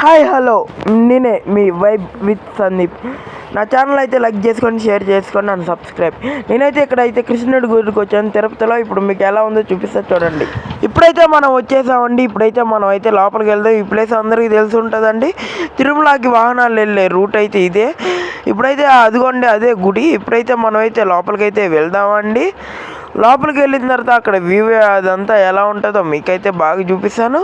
Hi hello, నేనే మీ vibe with Sandeep. నా channel అయితే లైక్ చేసుకొని షేర్ చేసుకొని నన్ను సబ్స్క్రైబ్. నేనైతే ఇక్కడైతే కృష్ణుడి గుడికి వచ్చాను తిరుపతిలో. ఇప్పుడు మీకు ఎలా ఉందో చూపిస్తా చూడండి. ఇప్పుడైతే మనం వచ్చేసామండి. ఇప్పుడైతే మనం అయితే లోపలికి వెళ్దాం. ఈ ప్లేస్ అందరికీ తెలిసి ఉంటుందండి. తిరుమలకి వాహనాలు వెళ్ళే రూట్ అయితే ఇదే. ఇప్పుడైతే అదిగోండి అదే గుడి. ఇప్పుడైతే మనం అయితే లోపలికి అయితే వెళ్దామండి. లోపలికి వెళ్ళిన తర్వాత అక్కడ వ్యూ అదంతా ఎలా ఉంటుందో మీకైతే బాగా చూపిస్తాను.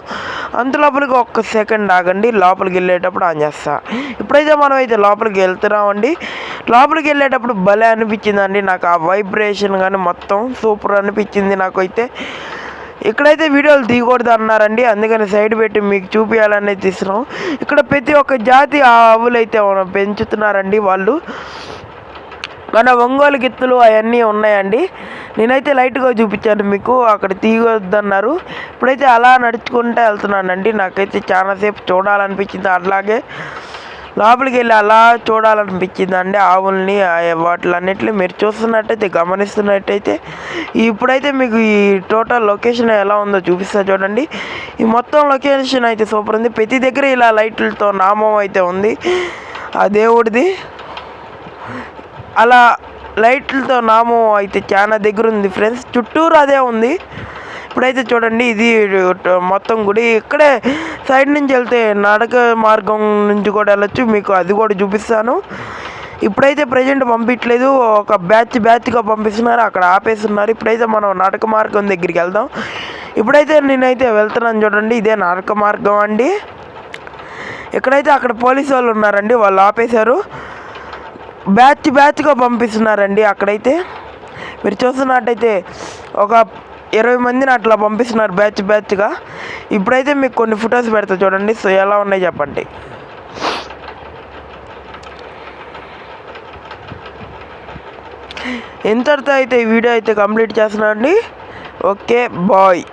అంత లోపలికి ఒక్క సెకండ్ ఆగండి, లోపలికి వెళ్ళేటప్పుడు ఆన్ చేస్తా. ఇప్పుడైతే మనం అయితే లోపలికి వెళ్తున్నామండి. లోపలికి వెళ్ళేటప్పుడు భలే అనిపించిందండి నాకు. ఆ వైబ్రేషన్ కానీ మొత్తం సూపర్ అనిపించింది నాకైతే. ఇక్కడైతే వీడియోలు తీయకూడదు అన్నారండి, అందుకని సైడ్ పెట్టి మీకు చూపించాలనేది తీస్తున్నాం. ఇక్కడ ప్రతి ఒక్క జాతి ఆవులు అయితే పెంచుతున్నారండి వాళ్ళు. మన ఒంగోలు గిత్తలు అవన్నీ ఉన్నాయండి. నేనైతే లైట్గా చూపించాను మీకు, అక్కడ తీయొద్దన్నారు. ఇప్పుడైతే అలా నడుచుకుంటూ వెళ్తున్నానండి. నాకైతే చాలాసేపు చూడాలనిపించింది. అట్లాగే లోపలికి వెళ్ళి అలా చూడాలనిపించిందండి ఆవుల్ని, వాటిలన్నిటిని మీరు చూస్తున్నట్టయితే గమనిస్తున్నట్టయితే. ఇప్పుడైతే మీకు ఈ టోటల్ లొకేషన్ ఎలా ఉందో చూపిస్తా చూడండి. ఈ మొత్తం లొకేషన్ అయితే సూపర్ ఉంది. ప్రతి దగ్గర ఇలా లైట్లతో నామం అయితే ఉంది ఆ దేవుడిది. అలా లైట్లతో నామం అయితే చాలా దగ్గర ఉంది ఫ్రెండ్స్, చుట్టూరు అదే ఉంది. ఇప్పుడైతే చూడండి ఇది మొత్తం గుడి. ఇక్కడే సైడ్ నుంచి వెళ్తే నడక మార్గం నుంచి కూడా వెళ్ళొచ్చు, మీకు అది కూడా చూపిస్తాను. ఇప్పుడైతే ప్రజెంట్ పంపించలేదు, ఒక బ్యాచ్గా పంపిస్తున్నారు, అక్కడ ఆపేస్తున్నారు. ఇప్పుడైతే మనం నడక మార్గం దగ్గరికి వెళ్దాం. ఇప్పుడైతే నేనైతే వెళ్తున్నాను చూడండి, ఇదే నడక మార్గం అండి. ఇక్కడైతే అక్కడ పోలీసు వాళ్ళు ఉన్నారండి, వాళ్ళు ఆపేశారు. బ్యాచ్గా పంపిస్తున్నారండి. అక్కడైతే మీరు చూస్తున్నట్టయితే ఒక 20 మందిని అట్లా పంపిస్తున్నారు బ్యాచ్గా. ఇప్పుడైతే మీకు కొన్ని ఫొటోస్ పెడతా చూడండి. సో ఎలా ఉన్నాయి చెప్పండి. ఇంతటితో అయితే ఈ వీడియో అయితే కంప్లీట్ చేస్తున్నానండి. Okay bye.